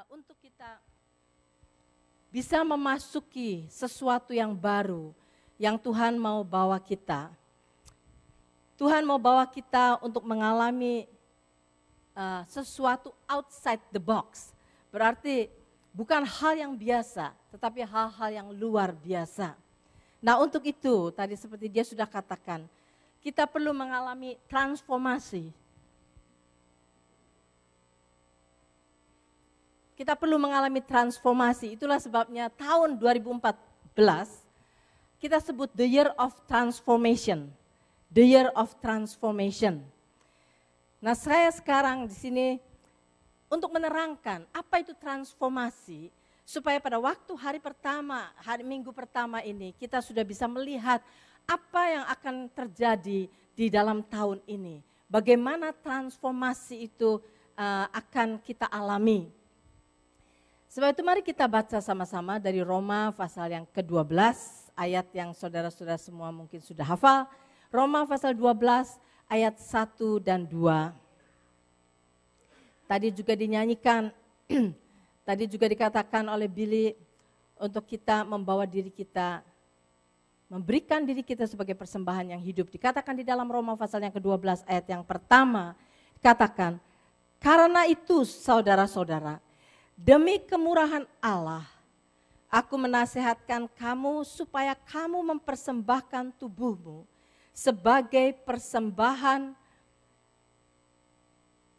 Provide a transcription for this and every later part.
untuk kita bisa memasuki sesuatu yang baru yang Tuhan mau bawa kita. Tuhan mau bawa kita untuk mengalami sesuatu outside the box. Berarti bukan hal yang biasa, tetapi hal-hal yang luar biasa. Nah, untuk itu tadi seperti dia sudah katakan, kita perlu mengalami transformasi. Kita perlu mengalami transformasi, itulah sebabnya tahun 2014 kita sebut the year of transformation. The year of transformation. Nah, saya sekarang di sini untuk menerangkan apa itu transformasi, supaya pada waktu hari minggu pertama ini kita sudah bisa melihat apa yang akan terjadi di dalam tahun ini. Bagaimana transformasi itu akan kita alami. Sebab itu mari kita baca sama-sama dari Roma pasal yang ke-12, ayat yang saudara-saudara semua mungkin sudah hafal. Roma pasal 12 ayat 1 dan 2. Tadi juga dinyanyikan, tadi juga dikatakan oleh Billy untuk kita membawa diri kita, memberikan diri kita sebagai persembahan yang hidup. Dikatakan di dalam Roma pasal yang ke-12 ayat yang pertama, dikatakan, karena itu saudara-saudara, demi kemurahan Allah, aku menasihatkan kamu supaya kamu mempersembahkan tubuhmu sebagai persembahan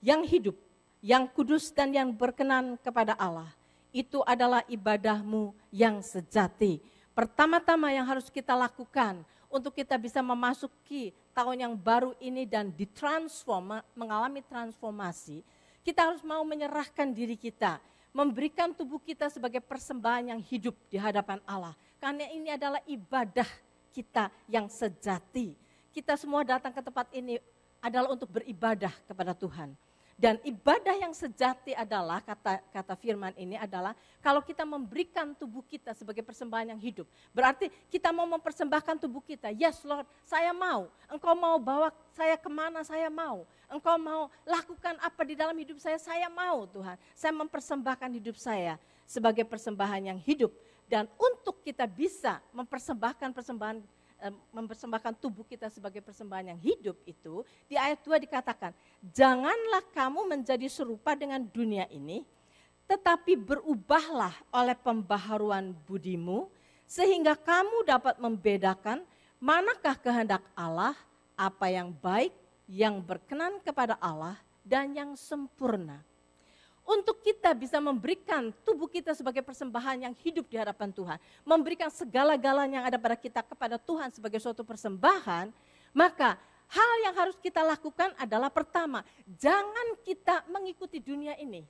yang hidup, yang kudus dan yang berkenan kepada Allah. Itu adalah ibadahmu yang sejati. Pertama-tama yang harus kita lakukan untuk kita bisa memasuki tahun yang baru ini dan ditransform, mengalami transformasi, kita harus mau menyerahkan diri kita, memberikan tubuh kita sebagai persembahan yang hidup di hadapan Allah. Karena ini adalah ibadah kita yang sejati. Kita semua datang ke tempat ini adalah untuk beribadah kepada Tuhan. Dan ibadah yang sejati adalah, kata firman ini adalah, kalau kita memberikan tubuh kita sebagai persembahan yang hidup. Berarti kita mau mempersembahkan tubuh kita. Yes Lord, saya mau. Engkau mau bawa saya kemana, saya mau. Engkau mau lakukan apa di dalam hidup saya mau Tuhan. Saya mempersembahkan hidup saya sebagai persembahan yang hidup. Dan untuk kita bisa mempersembahkan tubuh kita sebagai persembahan yang hidup itu, di ayat 2 dikatakan, janganlah kamu menjadi serupa dengan dunia ini, tetapi berubahlah oleh pembaharuan budimu, sehingga kamu dapat membedakan manakah kehendak Allah, apa yang baik, yang berkenan kepada Allah, dan yang sempurna. Untuk kita bisa memberikan tubuh kita sebagai persembahan yang hidup di hadapan Tuhan, memberikan segala-galanya yang ada pada kita kepada Tuhan sebagai suatu persembahan, maka hal yang harus kita lakukan adalah pertama, jangan kita mengikuti dunia ini.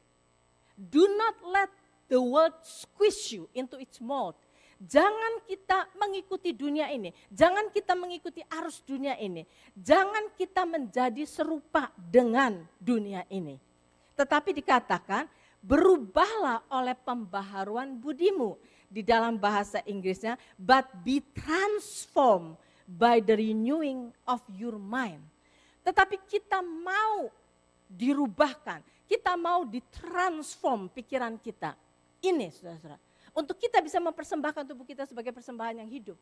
Do not let the world squeeze you into its mold. Jangan kita mengikuti dunia ini, jangan kita mengikuti arus dunia ini, jangan kita menjadi serupa dengan dunia ini. Tetapi dikatakan, berubahlah oleh pembaharuan budimu. Di dalam bahasa Inggrisnya, but be transformed by the renewing of your mind. Tetapi kita mau dirubahkan, kita mau ditransform pikiran kita. Ini saudara-saudara, untuk kita bisa mempersembahkan tubuh kita sebagai persembahan yang hidup.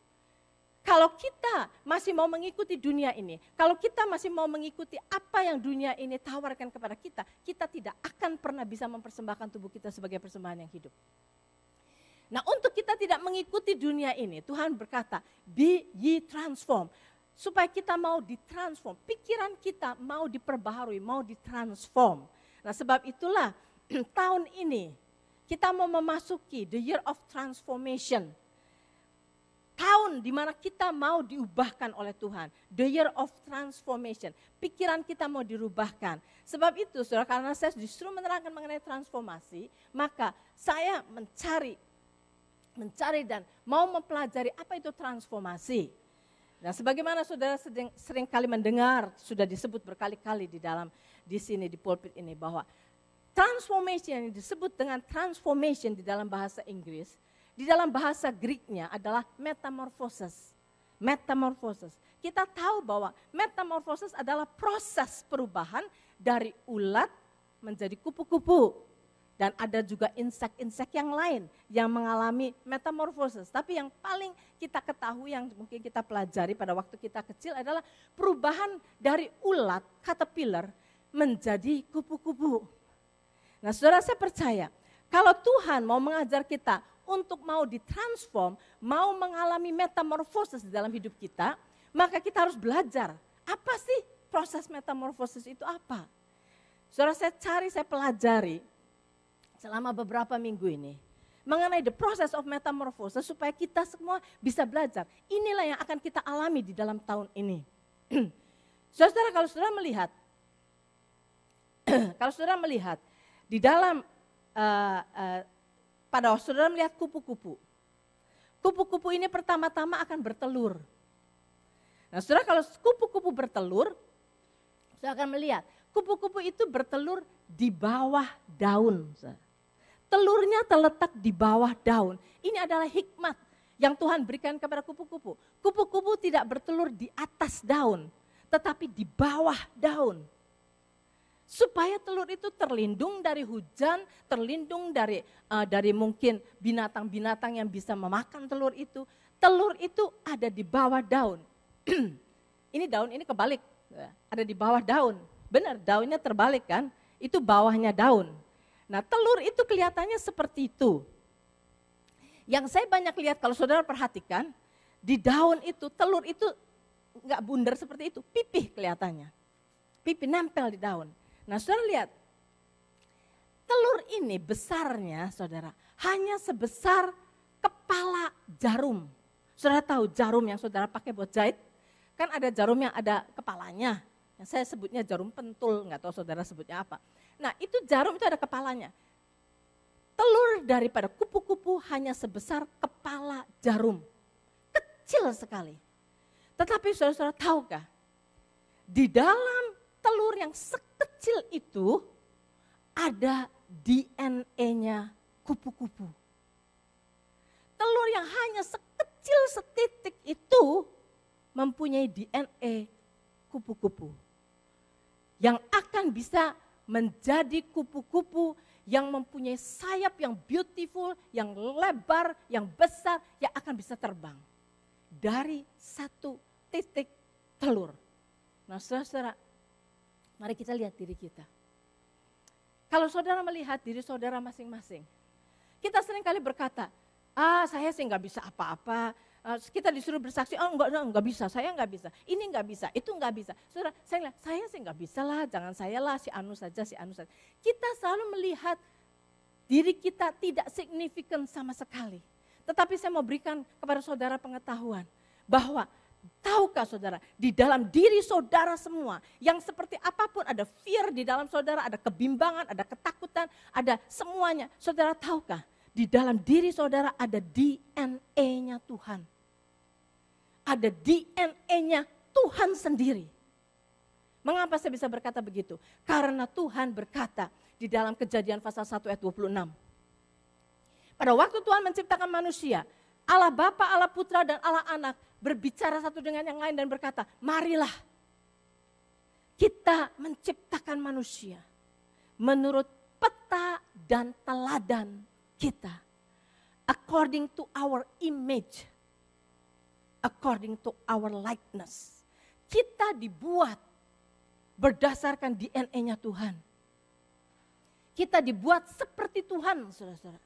Kalau kita masih mau mengikuti dunia ini, kalau kita masih mau mengikuti apa yang dunia ini tawarkan kepada kita, kita tidak akan pernah bisa mempersembahkan tubuh kita sebagai persembahan yang hidup. Nah, untuk kita tidak mengikuti dunia ini, Tuhan berkata, be ye transform. Supaya kita mau ditransform, pikiran kita mau diperbaharui, mau ditransform. Nah, sebab itulah tahun ini kita mau memasuki the year of transformation. Tahun di mana kita mau diubahkan oleh Tuhan. The year of transformation. Pikiran kita mau dirubahkan. Sebab itu saudara, karena saya justru menerangkan mengenai transformasi, maka saya mencari dan mau mempelajari apa itu transformasi. Nah, sebagaimana saudara sering kali mendengar, sudah disebut berkali-kali di sini di pulpit ini, bahwa transformation yang disebut dengan transformation di dalam bahasa Inggris, di dalam bahasa Greek-nya adalah metamorphosis. Metamorphosis. Kita tahu bahwa metamorphosis adalah proses perubahan dari ulat menjadi kupu-kupu. Dan ada juga insek-insek yang lain yang mengalami metamorfosis. Tapi yang paling kita ketahui, yang mungkin kita pelajari pada waktu kita kecil adalah perubahan dari ulat, caterpillar, menjadi kupu-kupu. Nah saudara, saya percaya kalau Tuhan mau mengajar kita untuk mau ditransform, mau mengalami metamorfosis di dalam hidup kita, maka kita harus belajar. Apa sih proses metamorfosis itu apa? Saudara, saya cari, saya pelajari selama beberapa minggu ini mengenai the process of metamorphosis supaya kita semua bisa belajar. Inilah yang akan kita alami di dalam tahun ini. Saudara, kalau saudara melihat, di dalam pada waktu saudara melihat kupu-kupu. Kupu-kupu ini pertama-tama akan bertelur. Nah, saudara, kalau kupu-kupu bertelur, saudara akan melihat kupu-kupu itu bertelur di bawah daun. Telurnya terletak di bawah daun. Ini adalah hikmat yang Tuhan berikan kepada kupu-kupu. Kupu-kupu tidak bertelur di atas daun, tetapi di bawah daun. Supaya telur itu terlindung dari hujan, terlindung dari mungkin binatang-binatang yang bisa memakan telur itu. Telur itu ada di bawah daun. Ini daun ini kebalik, ada di bawah daun. Benar, daunnya terbalik kan? Itu bawahnya daun. Nah, telur itu kelihatannya seperti itu. Yang saya banyak lihat kalau saudara perhatikan, di daun itu, telur itu enggak bundar seperti itu, pipih kelihatannya. Pipih nempel di daun. Nah, saudara lihat, telur ini besarnya, saudara, hanya sebesar kepala jarum. Saudara tahu jarum yang saudara pakai buat jahit? Kan ada jarum yang ada kepalanya. Yang saya sebutnya jarum pentul, enggak tahu saudara sebutnya apa. Nah, itu jarum itu ada kepalanya. Telur daripada kupu-kupu hanya sebesar kepala jarum. Kecil sekali. Tetapi saudara-saudara tahukah? Di dalam telur yang sekecil itu ada DNA-nya kupu-kupu. Telur yang hanya sekecil setitik itu mempunyai DNA kupu-kupu. Yang akan bisa menjadi kupu-kupu yang mempunyai sayap yang beautiful, yang lebar, yang besar, yang akan bisa terbang. Dari satu titik telur. Nah saudara, mari kita lihat diri kita. Kalau saudara melihat diri saudara masing-masing, kita seringkali berkata, saya sih nggak bisa apa-apa. Kita disuruh bersaksi, enggak bisa, saya enggak bisa, ini enggak bisa, itu enggak bisa. Saudara, saya sih enggak bisa lah, jangan saya lah, si Anu saja. Kita selalu melihat diri kita tidak signifikan sama sekali. Tetapi saya mau berikan kepada saudara pengetahuan bahwa tahukah saudara, di dalam diri saudara semua, yang seperti apapun ada fear di dalam saudara, ada kebimbangan, ada ketakutan, ada semuanya. Saudara tahukah? Di dalam diri saudara ada DNA-nya Tuhan. Ada DNA-nya Tuhan sendiri. Mengapa saya bisa berkata begitu? Karena Tuhan berkata di dalam Kejadian pasal 1 ayat 26. Pada waktu Tuhan menciptakan manusia, Allah Bapa, Allah Putra dan Allah Anak berbicara satu dengan yang lain dan berkata, marilah kita menciptakan manusia menurut peta dan teladan kita, according to our image, according to our likeness. Kita dibuat berdasarkan DNA-nya Tuhan. Kita dibuat seperti Tuhan, saudara-saudara.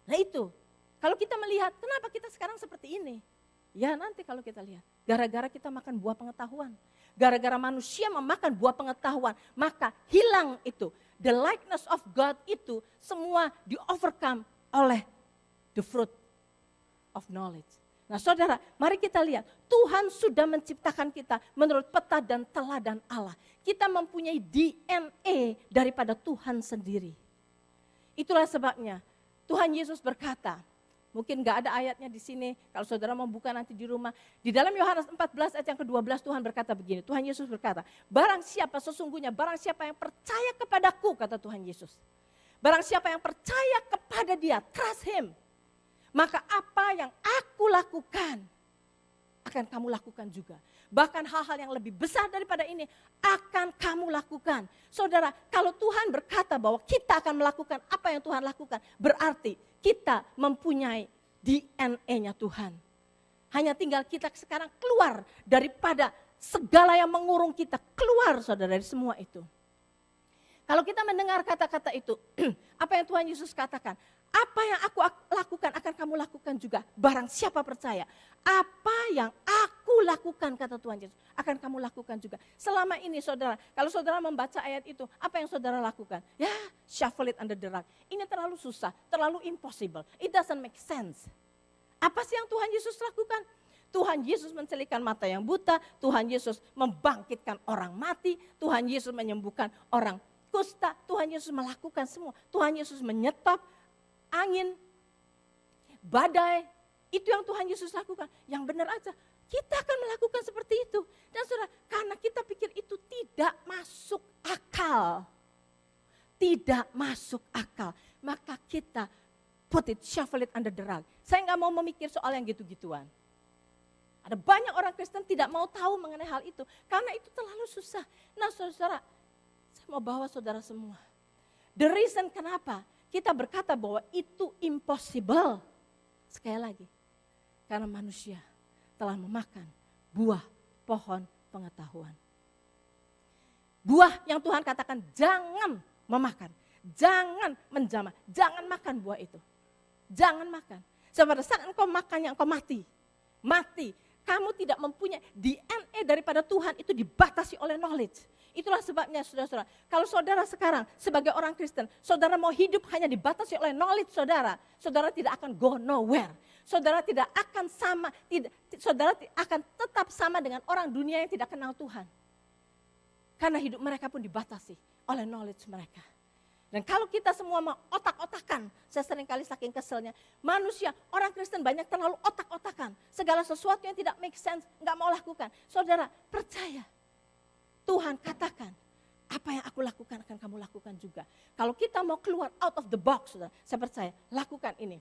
Nah itu, kalau kita melihat, kenapa kita sekarang seperti ini? Ya nanti kalau kita lihat, gara-gara kita makan buah pengetahuan. Gara-gara manusia memakan buah pengetahuan, maka hilang itu. The likeness of God itu semua di-overcome oleh the fruit of knowledge. Nah saudara, mari kita lihat, Tuhan sudah menciptakan kita menurut peta dan teladan Allah. Kita mempunyai DNA daripada Tuhan sendiri. Itulah sebabnya Tuhan Yesus berkata, mungkin gak ada ayatnya di sini, kalau saudara mau buka nanti di rumah. Di dalam Yohanes 14 ayat yang ke-12 Tuhan berkata begini, Tuhan Yesus berkata, barang siapa yang percaya kepadaku, kata Tuhan Yesus. Barang siapa yang percaya kepada dia, trust him. Maka apa yang aku lakukan akan kamu lakukan juga. Bahkan hal-hal yang lebih besar daripada ini akan kamu lakukan. Saudara, kalau Tuhan berkata bahwa kita akan melakukan apa yang Tuhan lakukan, berarti kita mempunyai DNA-nya Tuhan. Hanya tinggal kita sekarang keluar daripada segala yang mengurung kita. Keluar saudara dari semua itu. Kalau kita mendengar kata-kata itu, apa yang Tuhan Yesus katakan? Apa yang aku lakukan akan kamu lakukan juga. Barang siapa percaya. Apa yang aku lakukan kata Tuhan Yesus akan kamu lakukan juga. Selama ini saudara, kalau saudara membaca ayat itu, apa yang saudara lakukan? Ya, shuffle it under the rug. Ini terlalu susah, terlalu impossible. It doesn't make sense. Apa sih yang Tuhan Yesus lakukan? Tuhan Yesus mencelikan mata yang buta, Tuhan Yesus membangkitkan orang mati, Tuhan Yesus menyembuhkan orang kusta, Tuhan Yesus melakukan semua. Tuhan Yesus menyetop angin, badai, itu yang Tuhan Yesus lakukan. Yang benar aja, kita akan melakukan seperti itu. Dan saudara, karena kita pikir itu tidak masuk akal. Tidak masuk akal. Maka kita put it, shuffle it under the rug. Saya nggak mau memikir soal yang gitu-gituan. Ada banyak orang Kristen tidak mau tahu mengenai hal itu. Karena itu terlalu susah. Nah saudara, saya mau bawa saudara semua. The reason kenapa kita berkata bahwa itu impossible. Sekali lagi, karena manusia telah memakan buah pohon pengetahuan. Buah yang Tuhan katakan jangan memakan, jangan menjamah, jangan makan buah itu. Jangan makan. Sebab pada saat engkau makannya engkau mati. Mati. Kamu tidak mempunyai DNA daripada Tuhan itu dibatasi oleh knowledge. Itulah sebabnya saudara-saudara, kalau saudara sekarang sebagai orang Kristen, saudara mau hidup hanya dibatasi oleh knowledge saudara, saudara tidak akan go nowhere. Saudara tidak akan sama, saudara akan tetap sama dengan orang dunia yang tidak kenal Tuhan. Karena hidup mereka pun dibatasi oleh knowledge mereka. Dan kalau kita semua mau otak-otakan, saya sering kali saking keselnya, manusia, orang Kristen banyak terlalu otak-otakan. Segala sesuatu yang tidak make sense, nggak mau lakukan. Saudara, percaya. Tuhan katakan, apa yang aku lakukan akan kamu lakukan juga. Kalau kita mau keluar out of the box, saudara, saya percaya, lakukan ini.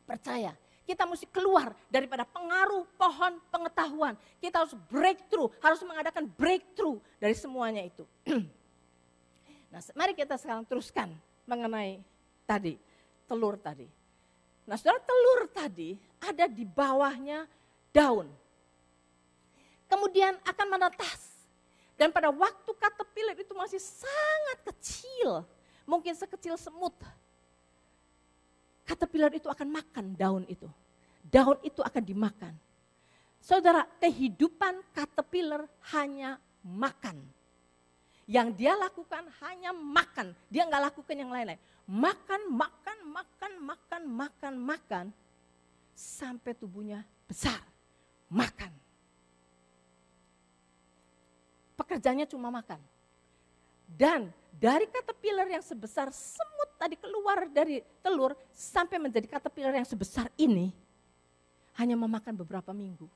Percaya, kita mesti keluar daripada pengaruh pohon pengetahuan. Kita harus breakthrough, harus mengadakan breakthrough dari semuanya itu. Nah, mari kita sekarang teruskan mengenai tadi, telur tadi. Nah, saudara, telur tadi ada di bawahnya daun. Kemudian akan menetas. Dan pada waktu caterpillar itu masih sangat kecil, mungkin sekecil semut. Caterpillar itu akan makan daun itu. Daun itu akan dimakan. Saudara, kehidupan caterpillar hanya makan. Yang dia lakukan hanya makan. Dia enggak lakukan yang lain-lain. Makan, makan, makan, makan, makan, makan. Sampai tubuhnya besar. Makan. Pekerjaannya cuma makan. Dan dari caterpillar yang sebesar semut tadi keluar dari telur. Sampai menjadi caterpillar yang sebesar ini. Hanya memakan beberapa minggu.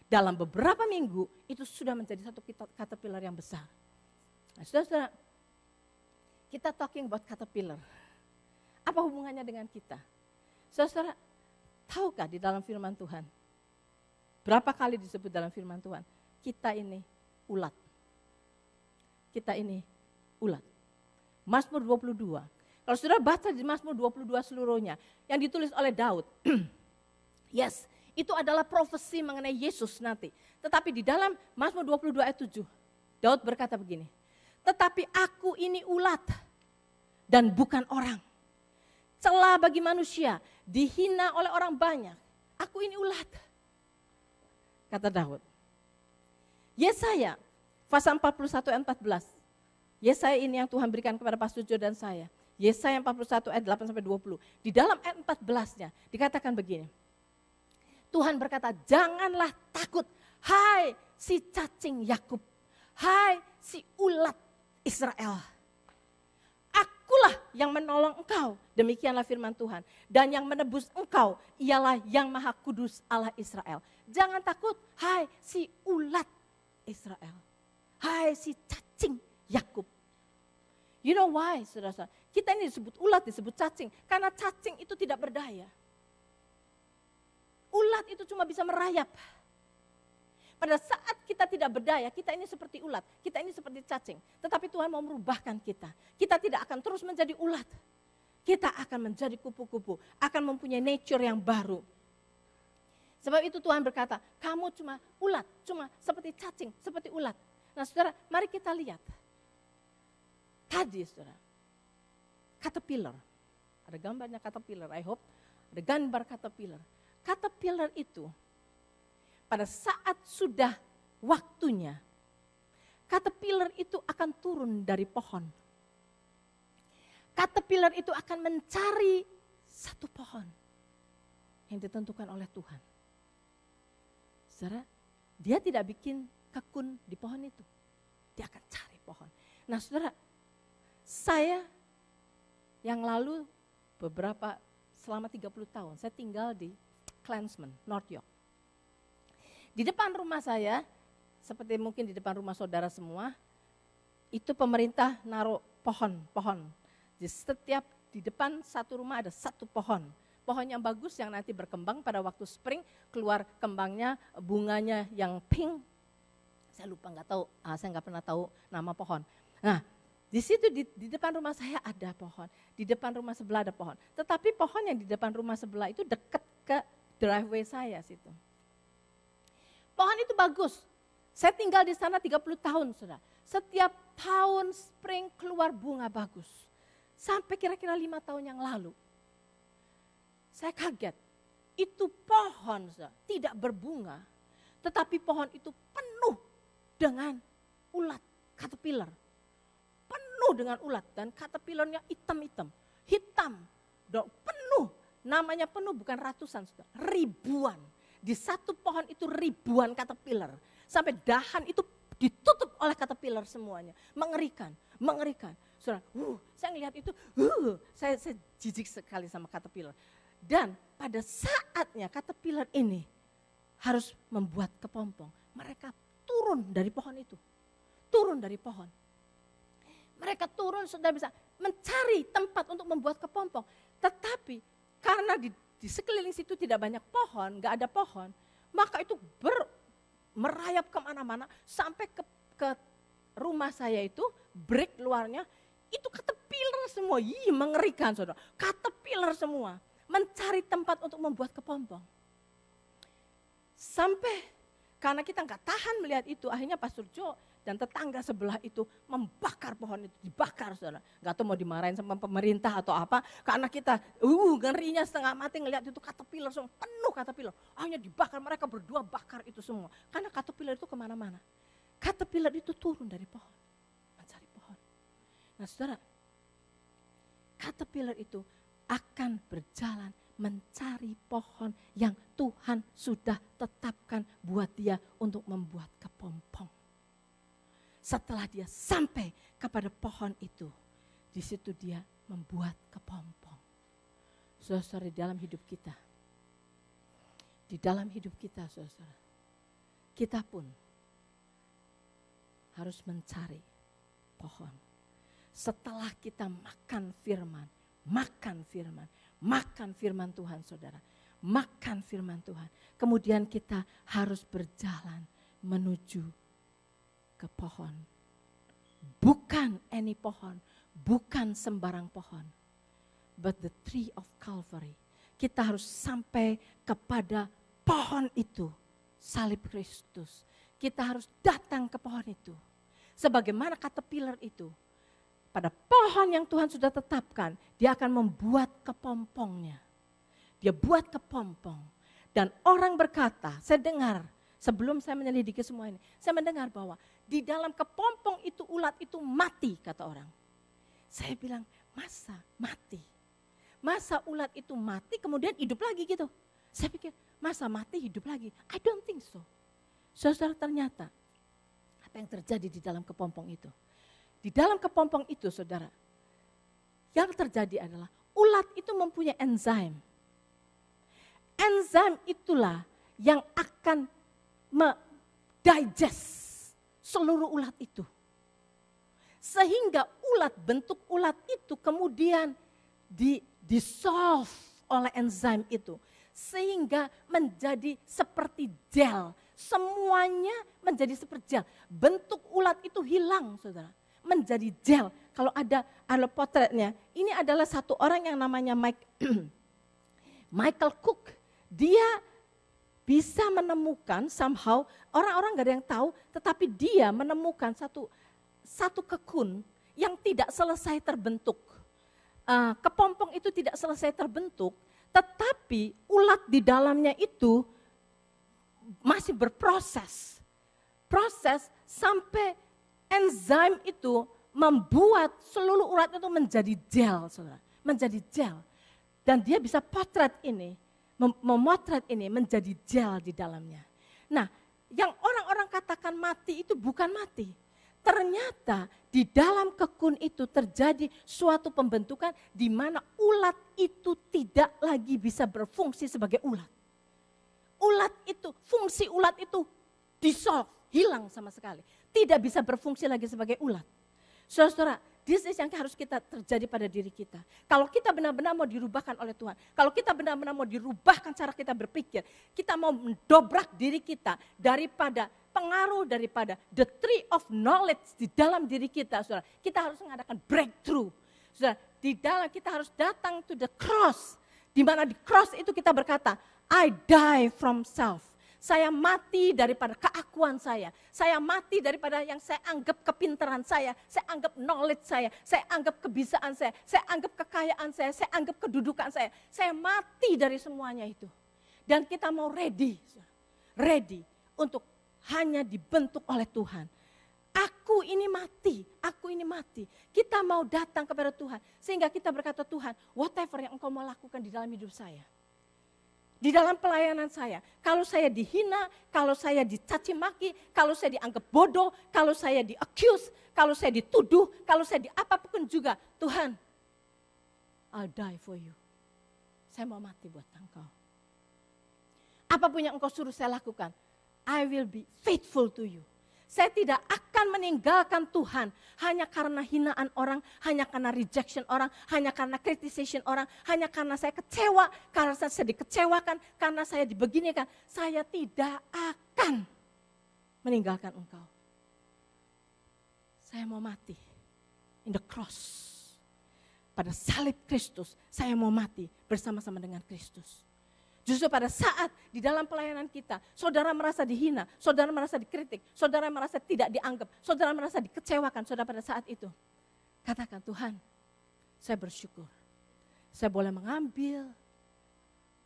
Dalam beberapa minggu itu sudah menjadi satu caterpillar yang besar. Nah, saudara, kita talking about caterpillar. Apa hubungannya dengan kita? Saudara, tahukah di dalam firman Tuhan? Berapa kali disebut dalam firman Tuhan? Kita ini ulat. Kita ini ulat. Mazmur 22. Kalau saudara baca di Mazmur 22 seluruhnya, yang ditulis oleh Daud. Yes, itu adalah profesi mengenai Yesus nanti. Tetapi di dalam Mazmur 22 ayat 7, Daud berkata begini. Tetapi aku ini ulat dan bukan orang. Celah bagi manusia, dihina oleh orang banyak. Aku ini ulat. Kata Daud. Yesaya, pasal 41 ayat 14. Yesaya ini yang Tuhan berikan kepada Pastor Jo dan saya. Yesaya 41 ayat 8-20. Di dalam ayat 14-nya dikatakan begini. Tuhan berkata, janganlah takut, hai si cacing Yakub, hai si ulat Israel. Akulah yang menolong engkau, demikianlah firman Tuhan. Dan yang menebus engkau ialah yang maha kudus Allah Israel. Jangan takut, hai si ulat Israel. Hai si cacing Yakub. You know why, saudara-saudara? Kita ini disebut ulat, disebut cacing. Karena cacing itu tidak berdaya. Ulat itu cuma bisa merayap. Pada saat kita tidak berdaya, kita ini seperti ulat, kita ini seperti cacing. Tetapi Tuhan mau merubahkan kita. Kita tidak akan terus menjadi ulat. Kita akan menjadi kupu-kupu, akan mempunyai nature yang baru. Sebab itu Tuhan berkata, kamu cuma ulat, cuma seperti cacing, seperti ulat. Nah saudara, mari kita lihat. Tadi saudara, caterpillar. Ada gambarnya caterpillar, I hope. Ada gambar caterpillar. Caterpillar itu pada saat sudah waktunya, caterpillar itu akan turun dari pohon. Caterpillar itu akan mencari satu pohon yang ditentukan oleh Tuhan. Saudara, dia tidak bikin kekun di pohon itu. Dia akan cari pohon. Nah saudara, saya yang lalu selama 30 tahun, saya tinggal di Klansman, North York. Di depan rumah saya, seperti mungkin di depan rumah saudara semua, itu pemerintah naruh pohon. Di depan satu rumah ada satu pohon. Pohon yang bagus yang nanti berkembang pada waktu spring, keluar kembangnya, bunganya yang pink. Saya lupa saya nggak pernah tahu nama pohon. Nah, di situ di depan rumah saya ada pohon, di depan rumah sebelah ada pohon. Tetapi pohon yang di depan rumah sebelah itu dekat ke driveway saya situ. Pohon itu bagus. Saya tinggal di sana 30 tahun, saudara. Setiap tahun spring keluar bunga bagus. Sampai kira-kira 5 tahun yang lalu. Saya kaget. Itu pohon, saudara, tidak berbunga. Tetapi pohon itu penuh dengan ulat, caterpillar. Penuh dengan ulat dan caterpillarnya hitam. Penuh. Namanya penuh bukan ratusan, saudara. Ribuan. Di satu pohon itu ribuan caterpillar. Sampai dahan itu ditutup oleh caterpillar semuanya. Mengerikan. Saudara, saya ngelihat itu, saya jijik sekali sama caterpillar. Dan pada saatnya caterpillar ini harus membuat kepompong. Mereka turun dari pohon itu. Mereka turun sudah bisa mencari tempat untuk membuat kepompong. Tetapi karena di sekeliling situ tidak banyak pohon, gak ada pohon, maka itu merayap kemana-mana sampai ke rumah saya itu, brick luarnya, itu caterpillar semua. Mengerikan saudara, caterpillar semua. Mencari tempat untuk membuat kepompong. Sampai karena kita gak tahan melihat itu, akhirnya Pastor Joe dan tetangga sebelah itu membakar pohon itu, dibakar saudara. Gak tahu mau dimarahin sama pemerintah atau apa, karena kita ngerinya setengah mati ngelihat itu caterpillar semua, penuh caterpillar. Akhirnya dibakar, mereka berdua bakar itu semua. Karena caterpillar itu kemana-mana. Caterpillar itu turun dari pohon, mencari pohon. Nah saudara, caterpillar itu akan berjalan mencari pohon yang Tuhan sudah tetapkan buat dia untuk membuat kepompong. Setelah dia sampai kepada pohon itu, di situ dia membuat kepompong. Saudara-saudara, di dalam hidup kita, saudara, kita pun harus mencari pohon. Setelah kita makan firman Tuhan, saudara, makan firman Tuhan. Kemudian kita harus berjalan menuju ke pohon. Bukan any pohon, bukan sembarang pohon. But the tree of Calvary. Kita harus sampai kepada pohon itu, salib Kristus. Kita harus datang ke pohon itu. Sebagaimana caterpillar itu, pada pohon yang Tuhan sudah tetapkan, dia akan membuat kepompongnya. Dia buat kepompong. Dan orang berkata, saya dengar, sebelum saya menyelidiki semua ini, saya mendengar bahwa di dalam kepompong itu ulat itu mati, kata orang. Saya bilang, masa mati? Masa ulat itu mati kemudian hidup lagi gitu? Saya pikir, masa mati hidup lagi? I don't think so. Saudara, ternyata apa yang terjadi di dalam kepompong itu? Di dalam kepompong itu, saudara, yang terjadi adalah ulat itu mempunyai enzim. Enzim itulah yang akan digest seluruh ulat itu. Sehingga bentuk ulat itu kemudian dissolve oleh enzim itu. Sehingga menjadi seperti gel, Semuanya menjadi seperti gel. Bentuk ulat itu hilang, saudara. Menjadi gel. Kalau ada potretnya, ini adalah satu orang yang namanya Michael Cook. Dia bisa menemukan somehow, orang-orang gak ada yang tahu, tetapi dia menemukan satu kekun yang tidak selesai terbentuk. Kepompong itu tidak selesai terbentuk, tetapi ulat di dalamnya itu masih berproses. Proses sampai enzim itu membuat seluruh ulat itu menjadi gel, saudara. Menjadi gel. Dan dia bisa potret ini, memotret ini menjadi gel di dalamnya. Nah, yang orang-orang katakan mati itu bukan mati. Ternyata di dalam kekun itu terjadi suatu pembentukan di mana ulat itu tidak lagi bisa berfungsi sebagai ulat. Ulat itu, fungsi ulat itu dissolve, hilang sama sekali. Tidak bisa berfungsi lagi sebagai ulat. Saudara-saudara, this is yang harus kita terjadi pada diri kita. Kalau kita benar-benar mau dirubahkan oleh Tuhan, kalau kita benar-benar mau dirubahkan cara kita berpikir, kita mau mendobrak diri kita daripada pengaruh daripada the tree of knowledge di dalam diri kita, saudara. Kita harus mengadakan breakthrough. Saudara, di dalam kita harus datang to the cross, di mana di cross itu kita berkata, I die from self. Saya mati daripada keakuan saya. Saya mati daripada yang saya anggap kepintaran saya anggap knowledge saya anggap kebisaan saya anggap kekayaan saya anggap kedudukan saya. Saya mati dari semuanya itu. Dan kita mau ready untuk hanya dibentuk oleh Tuhan. Aku ini mati. Kita mau datang kepada Tuhan. Sehingga kita berkata, Tuhan, whatever yang Engkau mau lakukan di dalam hidup saya. Di dalam pelayanan saya, kalau saya dihina, kalau saya dicaci maki, kalau saya dianggap bodoh, kalau saya di-accuse, kalau saya dituduh, kalau saya apapun juga, Tuhan, I'll die for you. Saya mau mati buat Engkau. Apapun yang Engkau suruh saya lakukan, I will be faithful to you. Saya tidak akan meninggalkan Tuhan hanya karena hinaan orang, hanya karena rejection orang, hanya karena criticization orang, hanya karena saya kecewa, karena saya dikecewakan, karena saya dibeginikan. Saya tidak akan meninggalkan Engkau. Saya mau mati in the cross. Pada salib Kristus, saya mau mati bersama-sama dengan Kristus. Justru pada saat di dalam pelayanan kita, saudara merasa dihina, saudara merasa dikritik, saudara merasa tidak dianggap, saudara merasa dikecewakan, saudara pada saat itu. Katakan, Tuhan, saya bersyukur. Saya boleh mengambil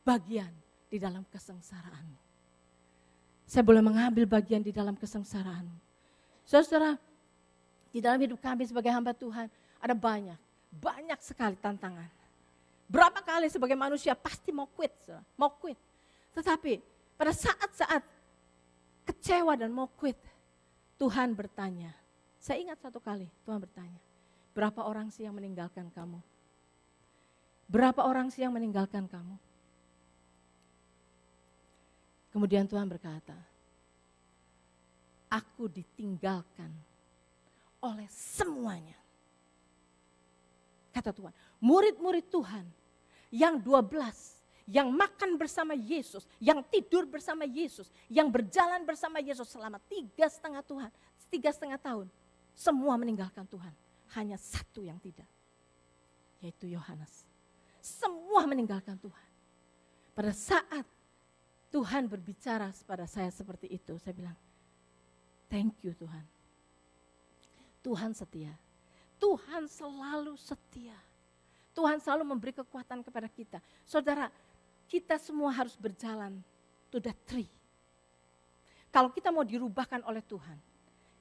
bagian di dalam kesengsaraanmu. Saya boleh mengambil bagian di dalam kesengsaraanmu. Saudara, di dalam hidup kami sebagai hamba Tuhan, ada banyak sekali tantangan. Berapa kali sebagai manusia pasti mau quit. Tetapi pada saat-saat kecewa dan mau quit, Tuhan bertanya. Saya ingat satu kali Tuhan bertanya, berapa orang sih yang meninggalkan kamu? Berapa orang sih yang meninggalkan kamu? Kemudian Tuhan berkata, aku ditinggalkan oleh semuanya. Kata Tuhan, murid-murid Tuhan yang 12, yang makan bersama Yesus, yang tidur bersama Yesus, yang berjalan bersama Yesus selama 3,5 tahun, semua meninggalkan Tuhan. Hanya satu yang tidak, yaitu Yohanes. Semua meninggalkan Tuhan. Pada saat Tuhan berbicara kepada saya seperti itu, saya bilang, thank you Tuhan. Tuhan setia. Tuhan selalu setia. Tuhan selalu memberi kekuatan kepada kita. Saudara, kita semua harus berjalan to the tree. Kalau kita mau dirubahkan oleh Tuhan,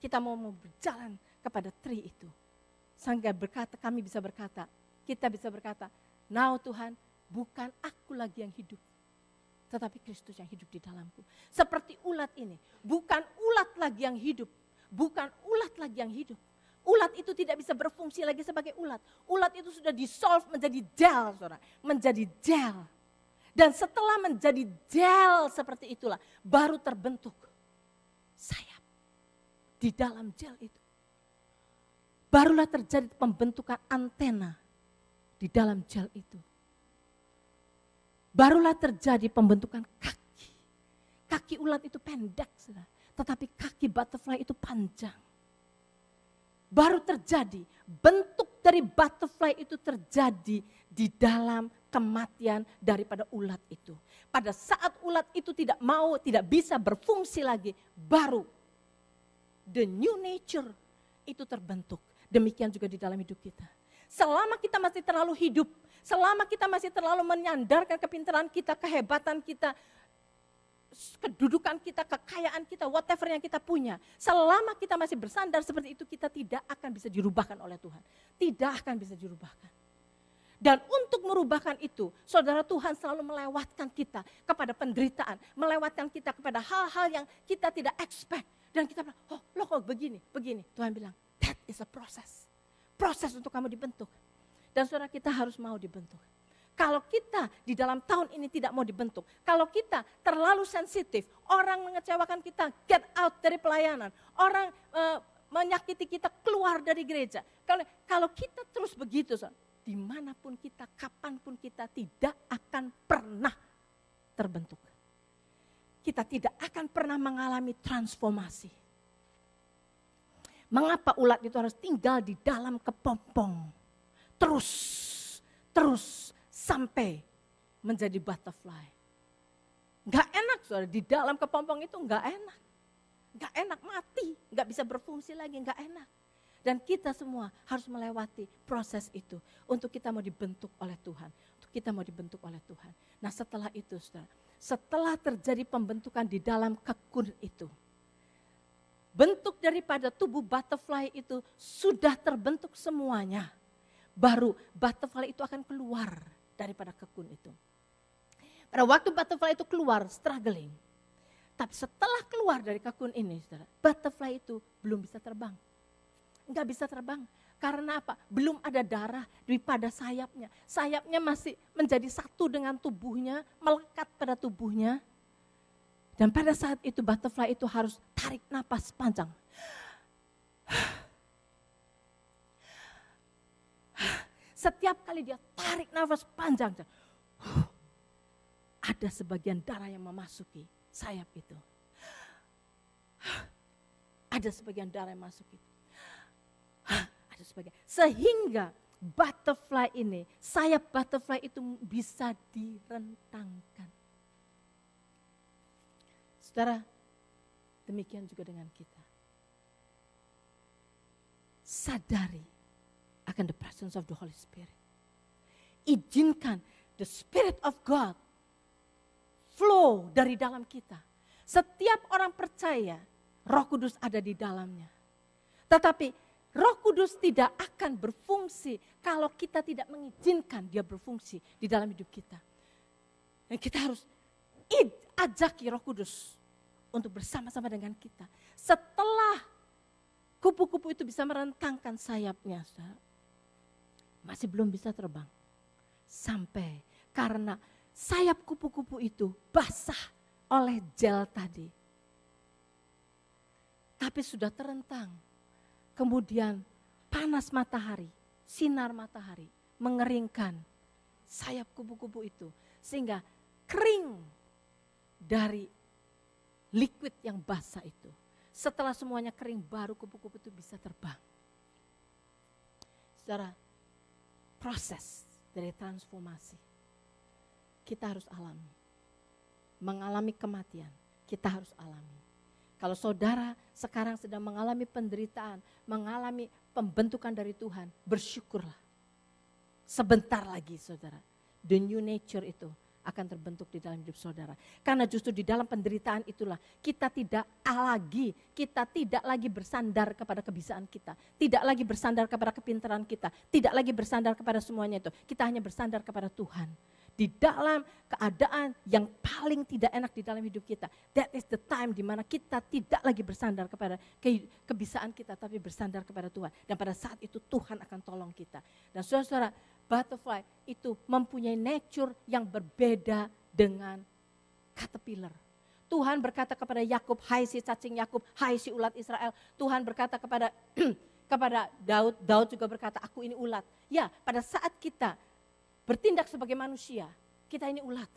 kita mau berjalan kepada tree itu. Sehingga kami bisa berkata, kita bisa berkata, now Tuhan, bukan aku lagi yang hidup, tetapi Kristus yang hidup di dalamku. Seperti ulat ini, bukan ulat lagi yang hidup, bukan ulat lagi yang hidup. Ulat itu tidak bisa berfungsi lagi sebagai ulat. Ulat itu sudah dissolve menjadi gel, saudara. Menjadi gel. Dan setelah menjadi gel seperti itulah, baru terbentuk sayap di dalam gel itu. Barulah terjadi pembentukan antena di dalam gel itu. Barulah terjadi pembentukan kaki. Kaki ulat itu pendek, saudara. Tetapi kaki butterfly itu panjang. Baru terjadi, bentuk dari butterfly itu terjadi di dalam kematian daripada ulat itu. Pada saat ulat itu tidak bisa berfungsi lagi, baru the new nature itu terbentuk. Demikian juga di dalam hidup kita. Selama kita masih terlalu hidup, selama kita masih terlalu menyandarkan kepintaran kita, kehebatan kita, kedudukan kita, kekayaan kita, whatever yang kita punya. Selama kita masih bersandar seperti itu, kita tidak akan bisa dirubahkan oleh Tuhan. Tidak akan bisa dirubahkan. Dan untuk merubahkan itu, saudara, Tuhan selalu melewatkan kita kepada penderitaan, melewatkan kita kepada hal-hal yang kita tidak expect. Dan kita bilang, oh lo kok begini. Tuhan bilang, that is a process. Proses untuk kamu dibentuk. Dan saudara, kita harus mau dibentuk. Kalau kita di dalam tahun ini tidak mau dibentuk, kalau kita terlalu sensitif, orang mengecewakan kita, get out dari pelayanan, orang menyakiti kita, keluar dari gereja. Kalau kita terus begitu, dimanapun kita, kapanpun kita tidak akan pernah terbentuk. Kita tidak akan pernah mengalami transformasi. Mengapa ulat itu harus tinggal di dalam kepompong? Terus sampai menjadi butterfly. Gak enak, saudara, di dalam kepompong itu gak enak. Gak enak, mati, gak bisa berfungsi lagi, gak enak. Dan kita semua harus melewati proses itu untuk kita mau dibentuk oleh Tuhan. Untuk kita mau dibentuk oleh Tuhan. Nah setelah itu, saudara, setelah terjadi pembentukan di dalam kekun itu, bentuk daripada tubuh butterfly itu sudah terbentuk semuanya. Baru butterfly itu akan keluar daripada kekun itu. Pada waktu butterfly itu keluar, struggling. Tapi setelah keluar dari kekun ini, saudara, butterfly itu belum bisa terbang. Enggak bisa terbang. Karena apa? Belum ada darah daripada sayapnya. Sayapnya masih menjadi satu dengan tubuhnya, melekat pada tubuhnya. Dan pada saat itu butterfly itu harus tarik napas panjang. Setiap kali dia tarik nafas panjang, ada sebagian darah yang memasuki sayap itu. Ada sebagian darah yang masuk itu. Ada sebagian. Sehingga butterfly ini, sayap butterfly itu bisa direntangkan. Saudara, demikian juga dengan kita. Sadari akan the presence of the Holy Spirit. Izinkan the Spirit of God flow dari dalam kita. Setiap orang percaya Roh Kudus ada di dalamnya. Tetapi Roh Kudus tidak akan berfungsi kalau kita tidak mengizinkan dia berfungsi di dalam hidup kita. Dan kita harus ajaki Roh Kudus untuk bersama-sama dengan kita. Setelah kupu-kupu itu bisa merentangkan sayapnya, masih belum bisa terbang. Sampai karena sayap kupu-kupu itu basah oleh gel tadi. Tapi sudah terentang. Kemudian panas matahari, sinar matahari mengeringkan sayap kupu-kupu itu. Sehingga kering dari liquid yang basah itu. Setelah semuanya kering baru kupu-kupu itu bisa terbang. Saudara, proses dari transformasi kita harus alami. Mengalami kematian, kita harus alami. Kalau saudara sekarang sedang mengalami penderitaan, mengalami pembentukan dari Tuhan, bersyukurlah. Sebentar lagi saudara, the new nature itu akan terbentuk di dalam hidup saudara. Karena justru di dalam penderitaan itulah kita tidak lagi bersandar kepada kebisaan kita. Tidak lagi bersandar kepada kepintaran kita. Tidak lagi bersandar kepada semuanya itu. Kita hanya bersandar kepada Tuhan. Di dalam keadaan yang paling tidak enak di dalam hidup kita. That is the time di mana kita tidak lagi bersandar kepada kebisaan kita, tapi bersandar kepada Tuhan. Dan pada saat itu Tuhan akan tolong kita. Dan saudara-saudara, butterfly itu mempunyai nature yang berbeda dengan caterpillar. Tuhan berkata kepada Yakub, hai si cacing Yakub, hai si ulat Israel. Tuhan berkata kepada Daud juga berkata, aku ini ulat. Ya, pada saat kita bertindak sebagai manusia, kita ini ulat.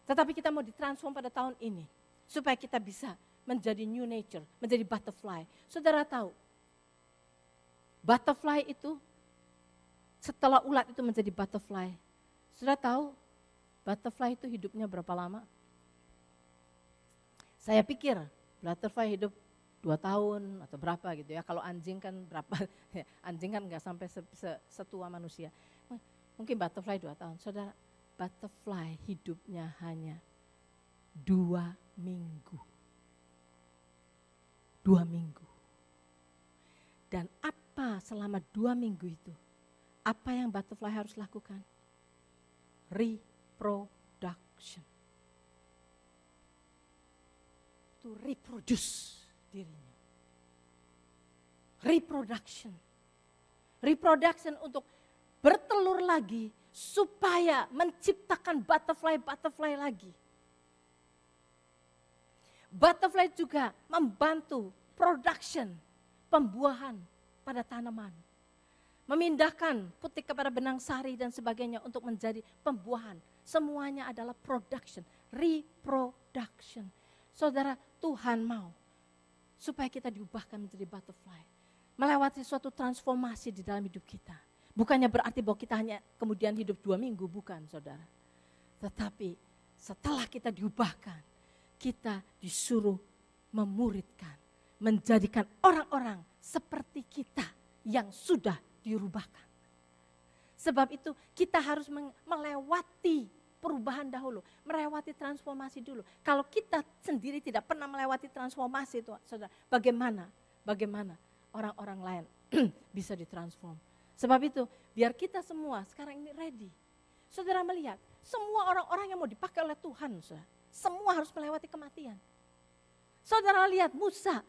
Tetapi kita mau ditransform pada tahun ini. supaya kita bisa menjadi new nature, menjadi butterfly. Saudara tahu, butterfly itu setelah ulat itu menjadi butterfly. Saudara tahu butterfly itu hidupnya berapa lama? Saya pikir butterfly hidup 2 tahun atau berapa gitu ya. Kalau anjing kan berapa, anjing kan nggak sampai setua manusia. Mungkin butterfly 2 tahun. Saudara, butterfly hidupnya hanya 2 minggu. 2 minggu. Dan apa selama 2 minggu itu? Apa yang butterfly harus lakukan? Reproduction. To reproduce dirinya. Reproduction. Reproduction untuk bertelur lagi supaya menciptakan butterfly lagi. Butterfly juga membantu production, pembuahan pada tanaman. Memindahkan putik kepada benang sari dan sebagainya untuk menjadi pembuahan. Semuanya adalah production, reproduction. Saudara, Tuhan mau supaya kita diubahkan menjadi butterfly. Melewati suatu transformasi di dalam hidup kita. Bukannya berarti bahwa kita hanya kemudian hidup 2 minggu, bukan saudara. Tetapi setelah kita diubahkan, kita disuruh memuridkan, menjadikan orang-orang seperti kita yang sudah dirubahkan. Sebab itu kita harus melewati perubahan dahulu, melewati transformasi dulu. Kalau kita sendiri tidak pernah melewati transformasi itu, saudara, bagaimana orang-orang lain bisa ditransform. Sebab itu biar kita semua sekarang ini ready. Saudara melihat, semua orang-orang yang mau dipakai oleh Tuhan, saudara, semua harus melewati kematian. Saudara lihat Musa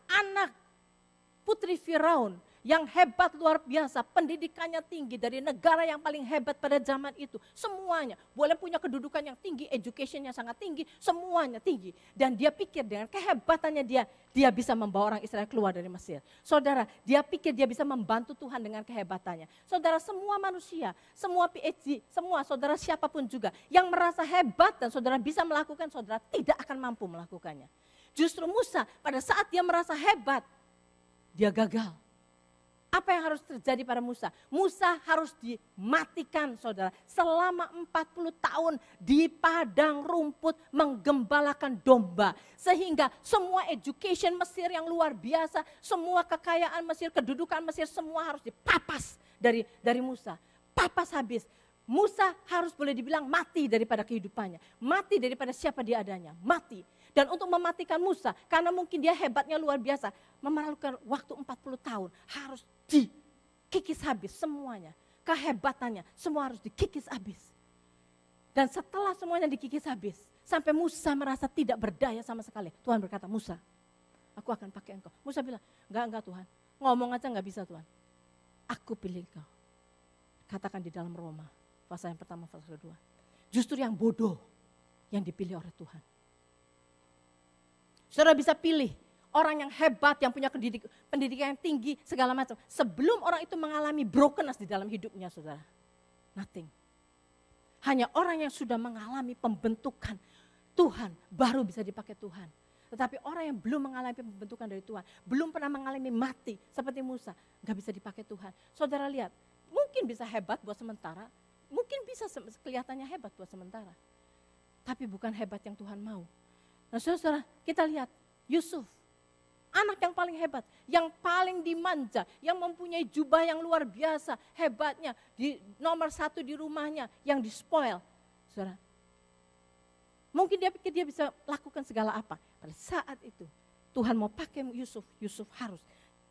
anak putri Firaun yang hebat luar biasa, pendidikannya tinggi dari negara yang paling hebat pada zaman itu. Semuanya, boleh punya kedudukan yang tinggi, educationnya sangat tinggi, semuanya tinggi. Dan dia pikir dengan kehebatannya dia bisa membawa orang Israel keluar dari Mesir. Saudara, dia pikir dia bisa membantu Tuhan dengan kehebatannya. Saudara, semua manusia, semua PhD, semua saudara siapapun juga yang merasa hebat dan saudara bisa melakukan, saudara tidak akan mampu melakukannya. Justru Musa pada saat dia merasa hebat, dia gagal. Apa yang harus terjadi pada Musa? Musa harus dimatikan, saudara. Selama 40 tahun di padang rumput menggembalakan domba. Sehingga semua education Mesir yang luar biasa, semua kekayaan Mesir, kedudukan Mesir, semua harus dipapas dari Musa. Papas habis. Musa harus boleh dibilang mati daripada kehidupannya. Mati daripada siapa dia adanya. Mati. Dan untuk mematikan Musa, karena mungkin dia hebatnya luar biasa, memerlukan waktu 40 tahun, harus dikikis habis semuanya. Kehebatannya, semua harus dikikis habis. Dan setelah semuanya dikikis habis, sampai Musa merasa tidak berdaya sama sekali. Tuhan berkata, Musa, aku akan pakai engkau. Musa bilang, enggak Tuhan, ngomong aja enggak bisa Tuhan. Aku pilih engkau. Katakan di dalam Roma, pasal yang pertama, pasal kedua. Justru yang bodoh yang dipilih oleh Tuhan. Saudara bisa pilih orang yang hebat, yang punya pendidikan yang tinggi, segala macam. Sebelum orang itu mengalami brokenness di dalam hidupnya, saudara. Nothing. Hanya orang yang sudah mengalami pembentukan Tuhan, baru bisa dipakai Tuhan. Tetapi orang yang belum mengalami pembentukan dari Tuhan, belum pernah mengalami mati seperti Musa, gak bisa dipakai Tuhan. Saudara lihat, mungkin bisa hebat buat sementara, mungkin bisa kelihatannya hebat buat sementara. Tapi bukan hebat yang Tuhan mau. Nah saudara, kita lihat Yusuf, anak yang paling hebat, yang paling dimanja, yang mempunyai jubah yang luar biasa, hebatnya, nomor 1 di rumahnya, yang dispoil. Saudara, mungkin dia pikir dia bisa lakukan segala apa. Pada saat itu, Tuhan mau pakai Yusuf harus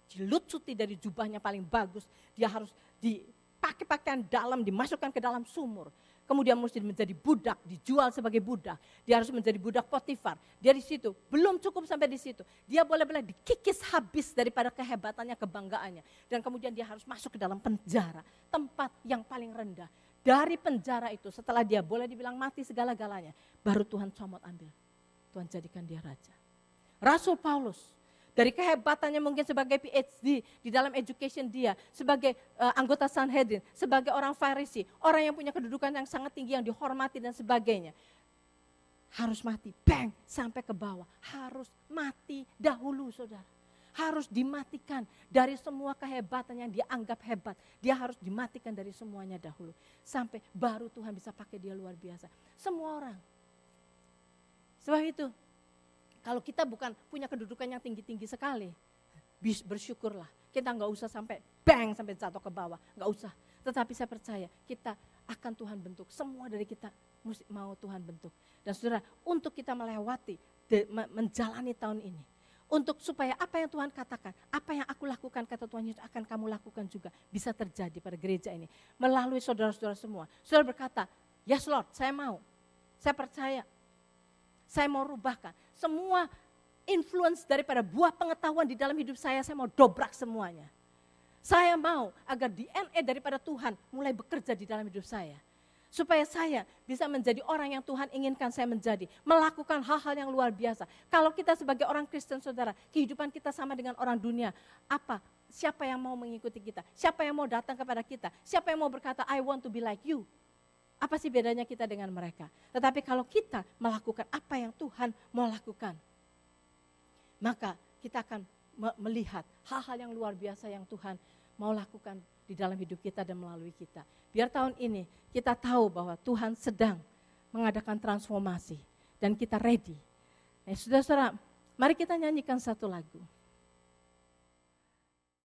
dilutsuti dari jubahnya paling bagus, dia harus dipakai pakaian dalam, dimasukkan ke dalam sumur. Kemudian mesti menjadi budak, dijual sebagai budak. Dia harus menjadi budak Potifar. Dia di situ, belum cukup sampai di situ. Dia boleh-boleh dikikis habis daripada kehebatannya, kebanggaannya. Dan kemudian dia harus masuk ke dalam penjara, tempat yang paling rendah. Dari penjara itu, setelah dia boleh dibilang mati segala-galanya, baru Tuhan comot ambil. Tuhan jadikan dia raja. Rasul Paulus, dari kehebatannya mungkin sebagai PhD di dalam education dia, sebagai anggota Sanhedrin, sebagai orang Farisi, orang yang punya kedudukan yang sangat tinggi, yang dihormati dan sebagainya. harus mati, bang, sampai ke bawah. Harus mati dahulu, saudara. Harus dimatikan dari semua kehebatan yang dia anggap hebat. Dia harus dimatikan dari semuanya dahulu. Sampai baru Tuhan bisa pakai dia luar biasa. Semua orang. Sebab itu, kalau kita bukan punya kedudukan yang tinggi-tinggi sekali, bersyukurlah. Kita nggak usah sampai bang, sampai jatuh ke bawah. Nggak usah. Tetapi saya percaya kita akan Tuhan bentuk. Semua dari kita mau Tuhan bentuk. Dan saudara, untuk kita melewati, menjalani tahun ini. Untuk supaya apa yang Tuhan katakan, apa yang aku lakukan, kata Tuhan Yesus akan kamu lakukan juga. Bisa terjadi pada gereja ini. Melalui saudara-saudara semua. Saudara berkata, yes Lord, saya mau. Saya percaya. Saya mau rubahkan. Semua influence daripada buah pengetahuan di dalam hidup saya mau dobrak semuanya. Saya mau agar DNA daripada Tuhan mulai bekerja di dalam hidup saya. Supaya saya bisa menjadi orang yang Tuhan inginkan saya menjadi. Melakukan hal-hal yang luar biasa. Kalau kita sebagai orang Kristen, saudara, kehidupan kita sama dengan orang dunia. Apa? Siapa yang mau mengikuti kita? Siapa yang mau datang kepada kita? Siapa yang mau berkata, I want to be like you? Apa sih bedanya kita dengan mereka? Tetapi kalau kita melakukan apa yang Tuhan mau lakukan, maka kita akan melihat hal-hal yang luar biasa yang Tuhan mau lakukan di dalam hidup kita dan melalui kita. Biar tahun ini kita tahu bahwa Tuhan sedang mengadakan transformasi dan kita ready. Saudara-saudara, mari kita nyanyikan satu lagu.